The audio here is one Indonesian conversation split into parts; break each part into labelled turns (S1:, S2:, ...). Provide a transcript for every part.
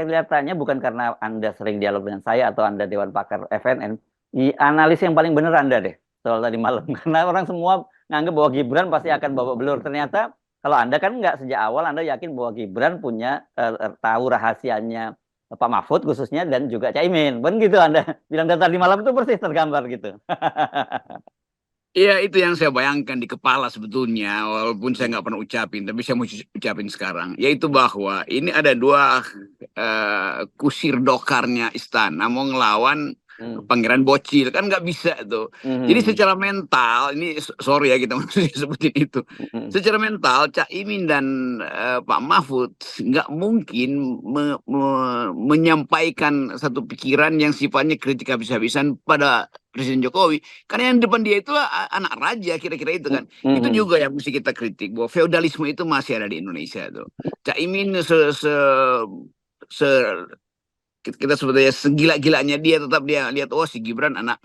S1: kelihatannya bukan karena Anda sering dialog dengan saya atau Anda Dewan Pakar FNN, analis yang paling benar Anda deh soal tadi malam. Karena orang semua nganggap bahwa Gibran pasti akan babak belur. Ternyata kalau Anda kan nggak sejak awal Anda yakin bahwa Gibran punya tahu rahasianya Pak Mahfud khususnya dan juga Caimin. Kan gitu Anda bilang dan tadi malam itu persis tergambar gitu.
S2: Iya, itu yang saya bayangkan di kepala sebetulnya, walaupun saya nggak pernah ucapin, tapi saya mau ucapin sekarang, yaitu bahwa ini ada dua kusir dokarnya istana mau ngelawan Pangeran Bocil, kan nggak bisa tuh. Jadi secara mental, ini sorry ya kita maksudnya seperti itu. Secara mental, Cak Imin dan Pak Mahfud nggak mungkin menyampaikan satu pikiran yang sifatnya kritik habis-habisan pada Presiden Jokowi. Karena yang depan dia itu anak raja, kira-kira itu kan. Itu juga yang mesti kita kritik, bahwa feodalisme itu masih ada di Indonesia tuh. Cak Imin kita sebetulnya segila-gilanya dia tetap dia lihat, oh si Gibran anak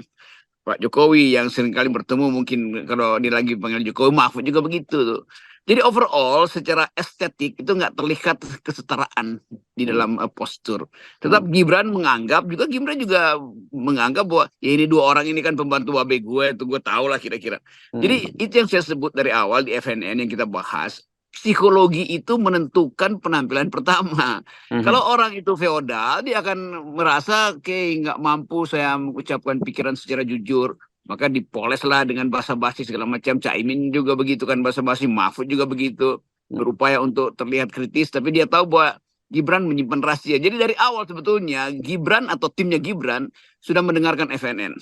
S2: Pak Jokowi yang seringkali bertemu, mungkin kalau dia lagi panggil Jokowi, Mahfud juga begitu tuh. Jadi overall secara estetik itu nggak terlihat kesetaraan di dalam postur. Tetap Gibran juga menganggap bahwa ya ini dua orang ini kan pembantu babe gue, itu gue tahu lah kira-kira. Jadi itu yang saya sebut dari awal di FNN yang kita bahas. Psikologi itu menentukan penampilan pertama. Kalau orang itu feodal, dia akan merasa kayak nggak mampu saya mengucapkan pikiran secara jujur. Maka dipoleslah dengan basa-basi segala macam. Caimin juga begitu kan, basa-basi. Mahfud juga begitu. Berupaya untuk terlihat kritis, tapi dia tahu bahwa Gibran menyimpan rahasia. Jadi dari awal sebetulnya Gibran atau timnya Gibran sudah mendengarkan FNN.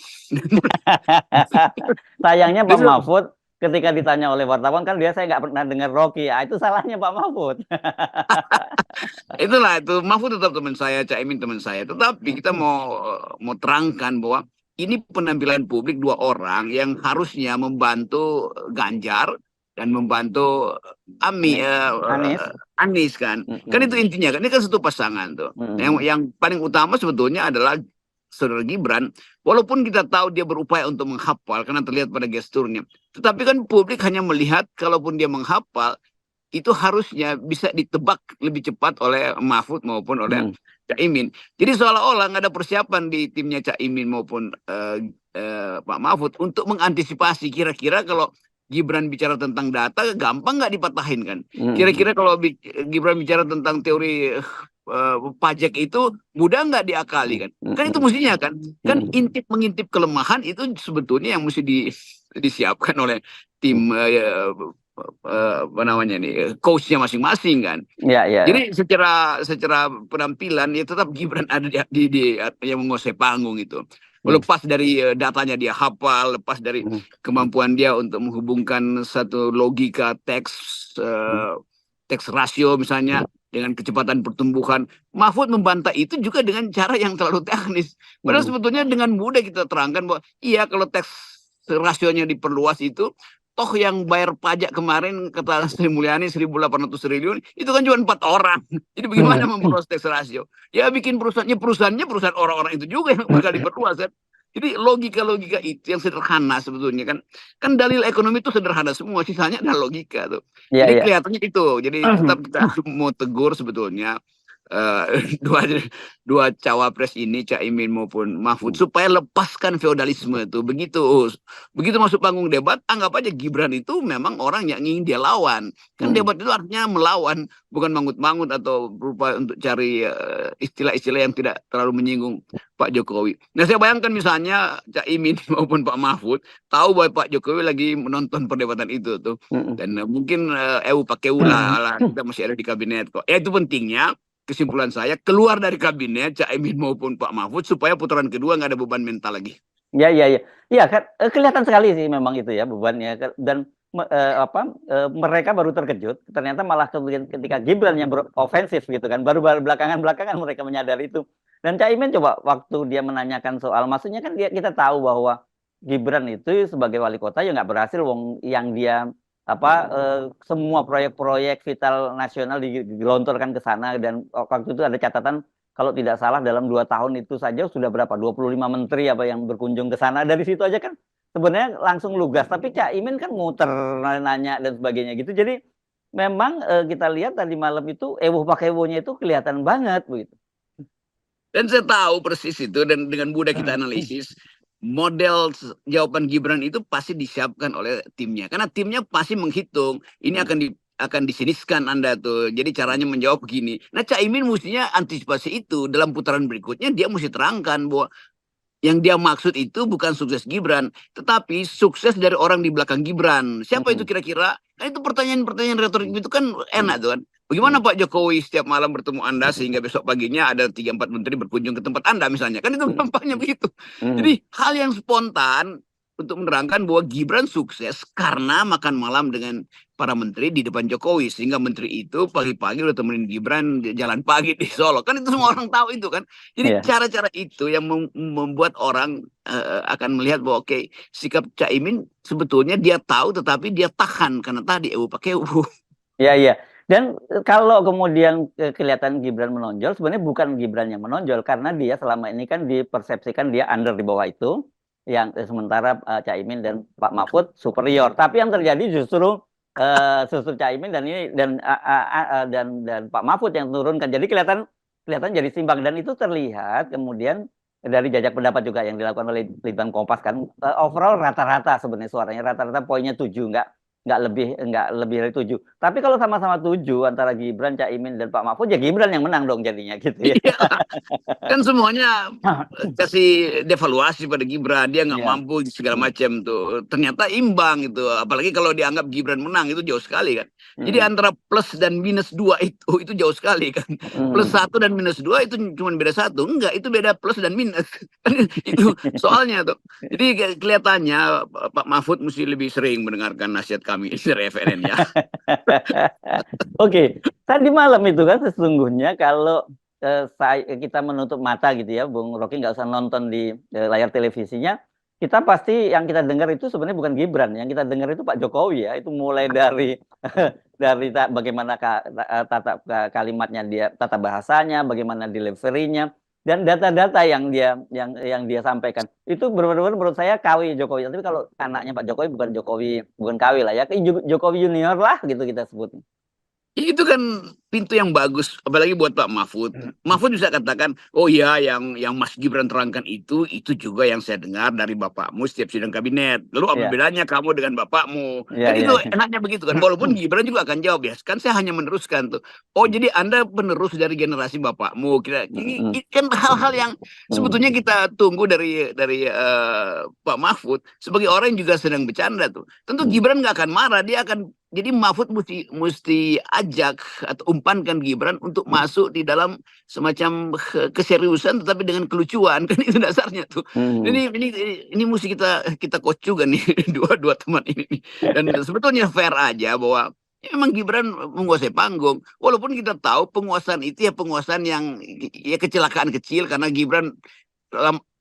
S1: Sayangnya Pak Mahfud ketika ditanya oleh wartawan kan dia saya nggak pernah dengar Rocky. Ya, itu salahnya Pak Mahfud.
S2: Itulah itu, Mahfud tetap teman saya, Caimin teman saya. Tetapi kita mau terangkan bahwa ini penampilan publik dua orang yang harusnya membantu Ganjar dan membantu Anies kan. Kan itu intinya kan, ini kan satu pasangan tuh. Yang paling utama sebetulnya adalah saudara Gibran, walaupun kita tahu dia berupaya untuk menghafal karena terlihat pada gesturnya. Tetapi kan publik hanya melihat kalaupun dia menghafal, itu harusnya bisa ditebak lebih cepat oleh Mahfud maupun oleh Caimin. Jadi seolah-olah nggak ada persiapan di timnya Caimin maupun Pak Mahfud untuk mengantisipasi kira-kira kalau Gibran bicara tentang data, gampang nggak dipatahin kan? Kira-kira kalau Gibran bicara tentang teori pajak itu mudah nggak diakali kan? Kan itu mestinya kan? Kan mengintip kelemahan itu sebetulnya yang mesti disiapkan oleh tim apa namanya nih, coachnya masing-masing kan. Jadi secara penampilan ya tetap Gibran ada di yang menguasai panggung itu. Lepas dari datanya dia hafal, lepas dari kemampuan dia untuk menghubungkan satu logika teks rasio misalnya dengan kecepatan pertumbuhan. Mahfud membantah itu juga dengan cara yang terlalu teknis. Padahal sebetulnya dengan mudah kita terangkan bahwa iya, kalau teks rasionya diperluas itu, toh yang bayar pajak kemarin kata Sri Mulyani 1.800 triliun itu kan cuma 4 orang. Jadi bagaimana memperluas teks rasio? Ya bikin perusahaan orang-orang itu juga yang bakal diperluas kan. Jadi logika-logika itu yang sederhana sebetulnya kan. Kan dalil ekonomi itu sederhana semua, sisanya adalah logika tuh. Jadi kelihatannya itu. Jadi tetap kita mau tegur sebetulnya dua cawapres ini, Caimin maupun Mahfud, supaya lepaskan feodalisme itu. Begitu masuk panggung debat, anggap aja Gibran itu memang orang yang ingin dia lawan. Kan debat itu artinya melawan, bukan mangut-mangut atau berupaya untuk cari istilah-istilah yang tidak terlalu menyinggung Pak Jokowi. Nah, saya bayangkan misalnya Caimin maupun Pak Mahfud tahu bahwa Pak Jokowi lagi menonton perdebatan itu tuh, dan mungkin pakai ulah kita masih ada di kabinet kok. Ya itu pentingnya. Kesimpulan saya, keluar dari kabinet Caimin maupun Pak Mahfud supaya putaran kedua nggak ada beban mental lagi.
S1: Iya kan kelihatan sekali sih memang itu ya bebannya, dan mereka baru terkejut ternyata malah ketika Gibran yang berofensif gitu kan, baru belakangan mereka menyadari itu. Dan Caimin coba waktu dia menanyakan soal, maksudnya kan kita tahu bahwa Gibran itu sebagai wali kota ya nggak berhasil, wong yang dia semua proyek-proyek vital nasional digelontorkan ke sana, dan waktu itu ada catatan kalau tidak salah dalam 2 tahun itu saja sudah berapa 25 menteri yang berkunjung ke sana. Dari situ aja kan sebenarnya langsung lugas, tapi Caimin kan muter nanya dan sebagainya gitu. Jadi memang kita lihat tadi malam itu pakai ewonya itu kelihatan banget begitu.
S2: Dan saya tahu persis itu, dan dengan mudah kita analisis model jawaban Gibran itu pasti disiapkan oleh timnya, karena timnya pasti menghitung ini akan disiniskan Anda tuh, jadi caranya menjawab begini. Nah, Caimin mestinya antisipasi itu, dalam putaran berikutnya dia mesti terangkan bahwa yang dia maksud itu bukan sukses Gibran, tetapi sukses dari orang di belakang Gibran. Siapa itu kira-kira? Nah, itu pertanyaan-pertanyaan retorik itu kan enak tuh kan. Bagaimana Pak Jokowi setiap malam bertemu Anda sehingga besok paginya ada 3-4 menteri berkunjung ke tempat Anda misalnya. Kan itu gampangnya begitu. Jadi hal yang spontan untuk menerangkan bahwa Gibran sukses karena makan malam dengan para menteri di depan Jokowi, sehingga menteri itu pagi-pagi udah temenin Gibran jalan pagi di Solo. Kan itu semua orang tahu itu kan. Jadi cara-cara itu yang membuat orang akan melihat bahwa oke, sikap Caimin sebetulnya dia tahu tetapi dia tahan karena tadi pakai
S1: Iya, iya. Dan kalau kemudian kelihatan Gibran menonjol, sebenarnya bukan Gibran yang menonjol, karena dia selama ini kan dipersepsikan dia under di bawah itu, yang sementara Caimin dan Pak Mahfud superior. Tapi yang terjadi justru Caimin dan ini dan Pak Mahfud yang turunkan. Jadi kelihatan jadi simbang, dan itu terlihat kemudian dari jajak pendapat juga yang dilakukan oleh Litbang Kompas kan, overall rata-rata sebenarnya suaranya rata-rata poinnya 7, nggak lebih dari 7. Tapi kalau sama-sama 7 antara Gibran, Caimin dan Pak Mahfud, ya Gibran yang menang dong jadinya gitu ya.
S2: Kan semuanya kasih devaluasi pada Gibran, dia nggak mampu segala macam tuh. Ternyata imbang itu, apalagi kalau dianggap Gibran menang itu jauh sekali kan. Jadi antara plus dan minus 2 itu jauh sekali kan. Plus 1 dan minus 2 itu cuma beda 1, enggak, itu beda plus dan minus. Itu soalnya tuh. Jadi kelihatannya Pak Mahfud mesti lebih sering mendengarkan nasihat kami dari FNN ya.
S1: Oke, tadi malam itu kan sesungguhnya kalau kita menutup mata gitu ya, Bung Rocky, nggak usah nonton di layar televisinya, kita pasti yang kita dengar itu sebenarnya bukan Gibran, yang kita dengar itu Pak Jokowi ya, itu mulai dari bagaimana tata kalimatnya dia, tata bahasanya, bagaimana deliverynya, dan data-data yang dia sampaikan itu benar-benar menurut saya KW Jokowi. Tapi kalau anaknya Pak Jokowi bukan KW lah ya, Jokowi Junior lah gitu kita sebut.
S2: Itu kan pintu yang bagus, apalagi buat Pak Mahfud. Mahfud bisa katakan, oh ya, yang Mas Gibran terangkan itu juga yang saya dengar dari bapakmu setiap sidang kabinet. Lalu apa bedanya kamu dengan bapakmu? Kan itu enaknya begitu kan. Walaupun Gibran juga akan jawab ya, kan saya hanya meneruskan tuh. Oh, jadi Anda penerus dari generasi bapakmu. Kan hal-hal yang sebetulnya kita tunggu dari Pak Mahfud sebagai orang yang juga sedang bercanda tuh. Tentu Gibran nggak akan marah, dia akan. Jadi Mahfud mesti ajak atau umpankan Gibran untuk masuk di dalam semacam keseriusan tetapi dengan kelucuan, kan itu dasarnya tuh. Ini mesti kita kocok nih dua teman ini. Dan sebetulnya fair aja bahwa emang Gibran menguasai panggung, walaupun kita tahu penguasaan itu ya penguasaan yang ya kecelakaan kecil, karena Gibran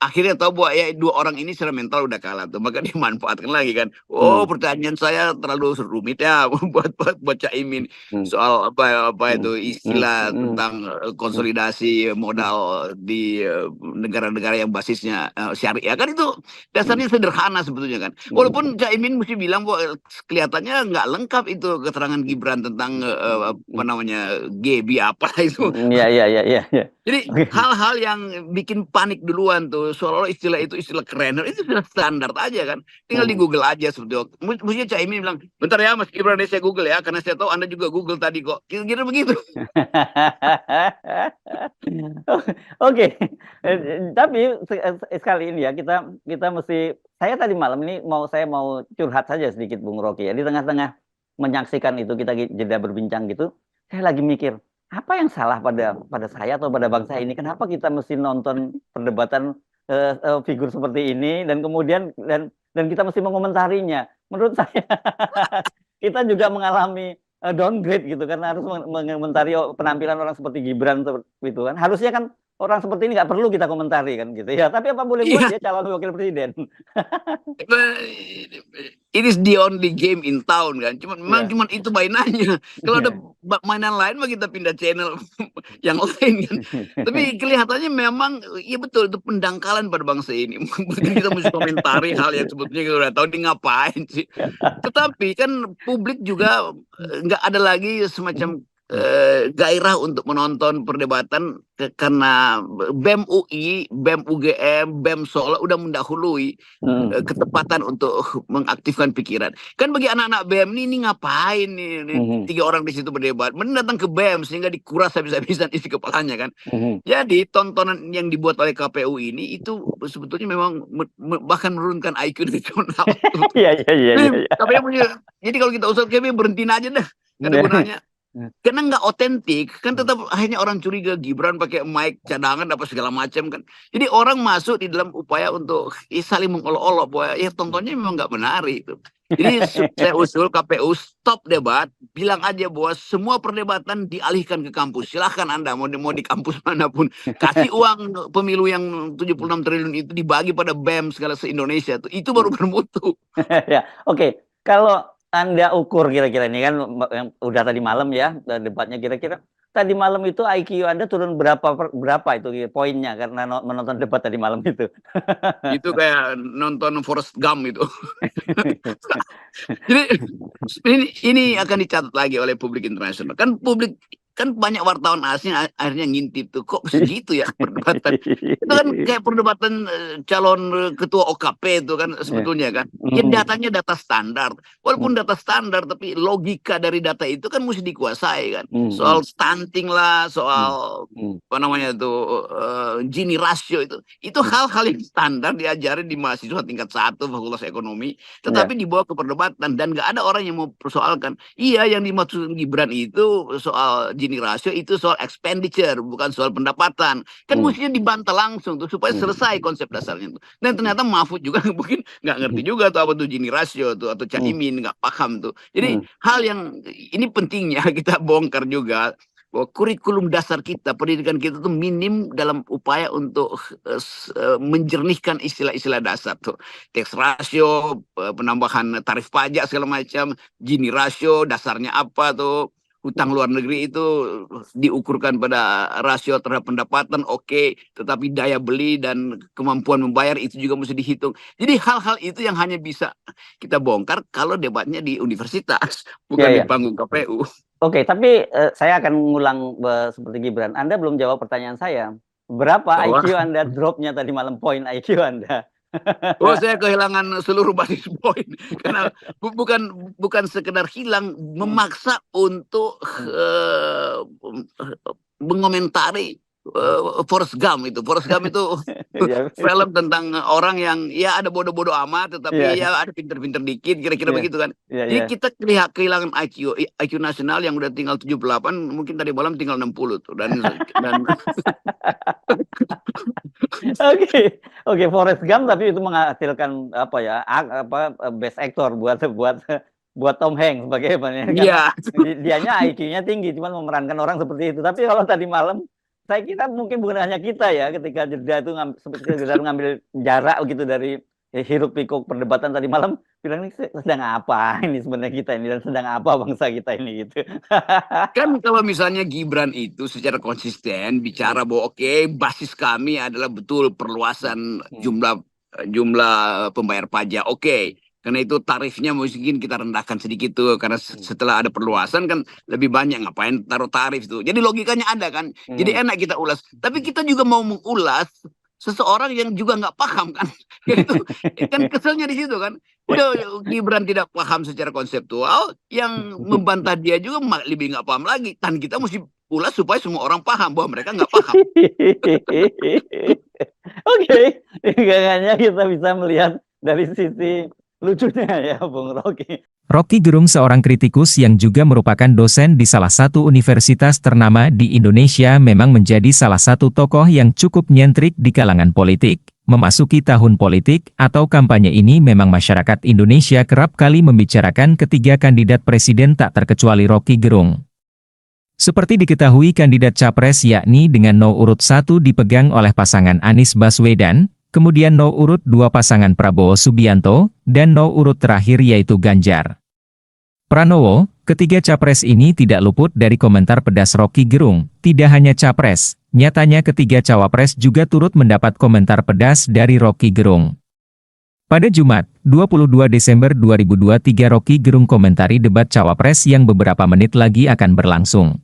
S2: akhirnya tahu bahwa ya dua orang ini secara mental udah kalah tuh, maka dimanfaatkan lagi kan. Oh, pertanyaan saya terlalu rumit ya buat Caimin soal apa itu istilah tentang konsolidasi modal di negara-negara yang basisnya syariah, kan itu dasarnya sederhana sebetulnya kan. Walaupun Caimin mesti bilang bahwa kelihatannya nggak lengkap itu keterangan Gibran tentang apa namanya GB apa itu.
S1: Iya.
S2: Jadi hal-hal yang bikin panik duluan tuh, seolah-olah istilah itu istilah keren, itu sudah standar aja kan. Tinggal di Google aja sebetulnya. Mestinya Caimin bilang, bentar ya Mas Gibran, saya Google ya, karena saya tahu Anda juga Google tadi kok. Kira-kira begitu.
S1: Oke. Tapi sekali ini ya kita mesti, saya tadi malam ini saya mau curhat saja sedikit Bung Rocky ya. Di tengah-tengah menyaksikan itu, kita jeda berbincang gitu, saya lagi mikir, apa yang salah pada saya atau pada bangsa ini? Kenapa kita mesti nonton perdebatan figur seperti ini, dan kemudian dan kita mesti mengomentarinya? Menurut saya kita juga mengalami downgrade gitu, karena harus mengomentari penampilan orang seperti Gibran seperti itu kan. Harusnya kan orang seperti ini nggak perlu kita komentari kan gitu ya. Tapi apa boleh buat, dia calon wakil presiden.
S2: It is the only game in town kan. Memang cuma itu mainannya. Kalau ada mainan lain mah kita pindah channel yang lain kan. Tapi kelihatannya memang ya betul, itu pendangkalan pada bangsa ini. Kita mesti komentari hal yang sebetulnya kita udah tahu dia ngapain sih. Tetapi kan publik juga nggak ada lagi semacam gairah untuk menonton perdebatan karena BEM UI, BEM UGM, BEM Solo udah mendahului ketepatan untuk mengaktifkan pikiran. Kan bagi anak-anak BEM ini ngapain nih 3 orang di situ berdebat? Mending datang ke BEM sehingga dikuras habis-habisan isi kepalanya kan. Jadi tontonan yang dibuat oleh KPU ini itu sebetulnya memang bahkan menurunkan IQ nasional.
S1: Iya.
S2: Jadi kalau kita usul KPU berhentiin aja dah, nggak ada gunanya. Karena nggak otentik kan, tetap akhirnya orang curiga Gibran pakai mic cadangan apa segala macam kan. Jadi orang masuk di dalam upaya untuk saling mengolok-olok bahwa ya tontonnya memang nggak menarik itu. Jadi saya usul KPU stop debat, bilang aja bahwa semua perdebatan dialihkan ke kampus. Silahkan Anda mau di kampus manapun, kasih uang pemilu yang 76 triliun itu dibagi pada BEM segala se-Indonesia itu baru bermutu.
S1: Ya, oke. Kalau Anda ukur kira-kira ini kan yang udah tadi malam ya debatnya, kira-kira tadi malam itu IQ Anda turun berapa itu poinnya karena menonton debat tadi malam itu?
S2: Itu kayak nonton Forrest Gump itu. Jadi ini akan dicatat lagi oleh publik internasional. Kan banyak wartawan asing akhirnya ngintip tuh, kok segitu ya perdebatan. Itu kan kayak perdebatan calon ketua OKP itu kan sebetulnya kan. Ya datanya data standar. Walaupun data standar tapi logika dari data itu kan mesti dikuasai kan. Soal stunting lah, soal apa namanya itu Gini rasio itu hal-hal yang standar diajarin di mahasiswa tingkat 1 Fakultas Ekonomi, tetapi dibawa ke perdebatan dan nggak ada orang yang mau persoalkan. Iya, yang dimaksud Gibran itu soal Gini rasio itu soal expenditure, bukan soal pendapatan. Kan mestinya dibantah langsung tuh supaya selesai konsep dasarnya tuh. Dan ternyata Mahfud juga mungkin nggak ngerti juga tuh apa tuh Gini rasio tuh, atau Caimin nggak paham tuh. Jadi hal yang ini pentingnya kita bongkar juga bahwa kurikulum dasar kita, pendidikan kita tuh minim dalam upaya untuk menjernihkan istilah-istilah dasar tuh. Tax ratio, penambahan tarif pajak segala macam, Gini rasio dasarnya apa tuh. Hutang luar negeri itu diukurkan pada rasio terhadap pendapatan, oke, tetapi daya beli dan kemampuan membayar itu juga mesti dihitung. Jadi hal-hal itu yang hanya bisa kita bongkar kalau debatnya di universitas, bukan di panggung KPU.
S1: Oke, tapi saya akan mengulang seperti Gibran. Anda belum jawab pertanyaan saya. Berapa IQ Anda dropnya tadi malam, poin IQ Anda?
S2: Oh, saya kehilangan seluruh basis poin karena bukan sekedar hilang, memaksa untuk mengomentari Forrest Gump itu. Forrest Gump itu film tentang orang yang ya ada bodoh-bodoh amat, tetapi ya ada pinter-pinter dikit, kira-kira begitu kan. Jadi kita kehilangan IQ nasional yang udah tinggal 78, mungkin tadi malam tinggal 60 tuh. Dan
S1: Oke, Forrest Gump tapi itu menghasilkan best actor buat Tom Hanks bagaimana? Dianya IQ-nya tinggi, cuma memerankan orang seperti itu. Tapi kalau tadi malam saya kira mungkin bukan hanya kita ya, ketika jeda itu ngambil jarak gitu dari hiruk pikuk perdebatan tadi malam, bilang ini sedang apa ini sebenarnya kita ini, dan sedang apa bangsa kita ini gitu.
S2: Kan kalau misalnya Gibran itu secara konsisten bicara bahwa oke, basis kami adalah betul perluasan jumlah pembayar pajak, oke. Karena itu tarifnya mungkin kita rendahkan sedikit tuh, karena setelah ada perluasan kan lebih banyak, ngapain taruh tarif tuh. Jadi logikanya ada kan. Jadi enak kita ulas. Tapi kita juga mau mengulas seseorang yang juga nggak paham kan. Itu kan keselnya di situ kan. Udah Gibran tidak paham secara konseptual, yang membantah dia juga lebih nggak paham lagi. Dan kita mesti ulas supaya semua orang paham bahwa mereka nggak paham.
S1: Oke, hanya kita bisa melihat dari sisi lucunya ya, Bung Rocky.
S3: Rocky Gerung seorang kritikus yang juga merupakan dosen di salah satu universitas ternama di Indonesia, memang menjadi salah satu tokoh yang cukup nyentrik di kalangan politik. Memasuki tahun politik atau kampanye ini memang masyarakat Indonesia kerap kali membicarakan ketiga kandidat presiden tak terkecuali Rocky Gerung. Seperti diketahui, kandidat capres yakni dengan nomor urut 1 dipegang oleh pasangan Anies Baswedan, kemudian nomor urut 2 pasangan Prabowo Subianto, dan nomor urut terakhir yaitu Ganjar Pranowo. Ketiga capres ini tidak luput dari komentar pedas Rocky Gerung. Tidak hanya capres, nyatanya ketiga cawapres juga turut mendapat komentar pedas dari Rocky Gerung. Pada Jumat, 22 Desember 2023, Rocky Gerung komentari debat cawapres yang beberapa menit lagi akan berlangsung.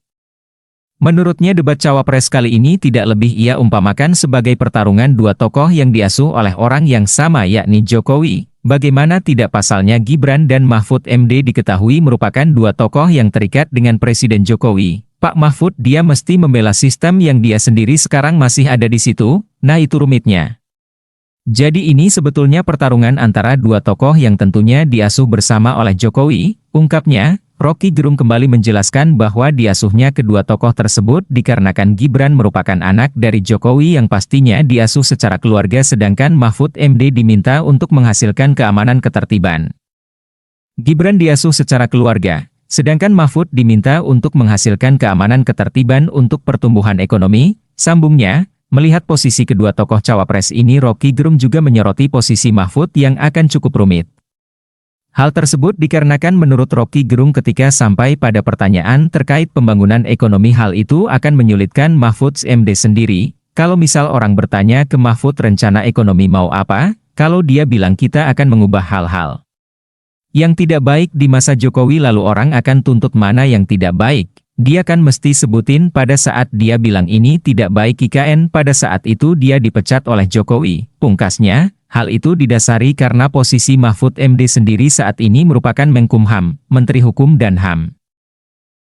S3: Menurutnya debat cawapres kali ini tidak lebih ia umpamakan sebagai pertarungan dua tokoh yang diasuh oleh orang yang sama yakni Jokowi. Bagaimana tidak pasalnya Gibran dan Mahfud MD diketahui merupakan dua tokoh yang terikat dengan Presiden Jokowi. Pak Mahfud dia mesti membela sistem yang dia sendiri sekarang masih ada di situ, nah itu rumitnya. Jadi ini sebetulnya pertarungan antara dua tokoh yang tentunya diasuh bersama oleh Jokowi, ungkapnya. Rocky Gerung kembali menjelaskan bahwa diasuhnya kedua tokoh tersebut dikarenakan Gibran merupakan anak dari Jokowi yang pastinya diasuh secara keluarga sedangkan Mahfud MD diminta untuk menghasilkan keamanan ketertiban. Gibran diasuh secara keluarga, sedangkan Mahfud diminta untuk menghasilkan keamanan ketertiban untuk pertumbuhan ekonomi, sambungnya. Melihat posisi kedua tokoh cawapres ini Rocky Gerung juga menyoroti posisi Mahfud yang akan cukup rumit. Hal tersebut dikarenakan menurut Rocky Gerung ketika sampai pada pertanyaan terkait pembangunan ekonomi hal itu akan menyulitkan Mahfud MD sendiri. Kalau misal orang bertanya ke Mahfud rencana ekonomi mau apa, kalau dia bilang kita akan mengubah hal-hal yang tidak baik di masa Jokowi lalu orang akan tuntut mana yang tidak baik. Dia kan mesti sebutin pada saat dia bilang ini tidak baik IKN pada saat itu dia dipecat oleh Jokowi. Pungkasnya, hal itu didasari karena posisi Mahfud MD sendiri saat ini merupakan Menkumham, Menteri Hukum dan HAM.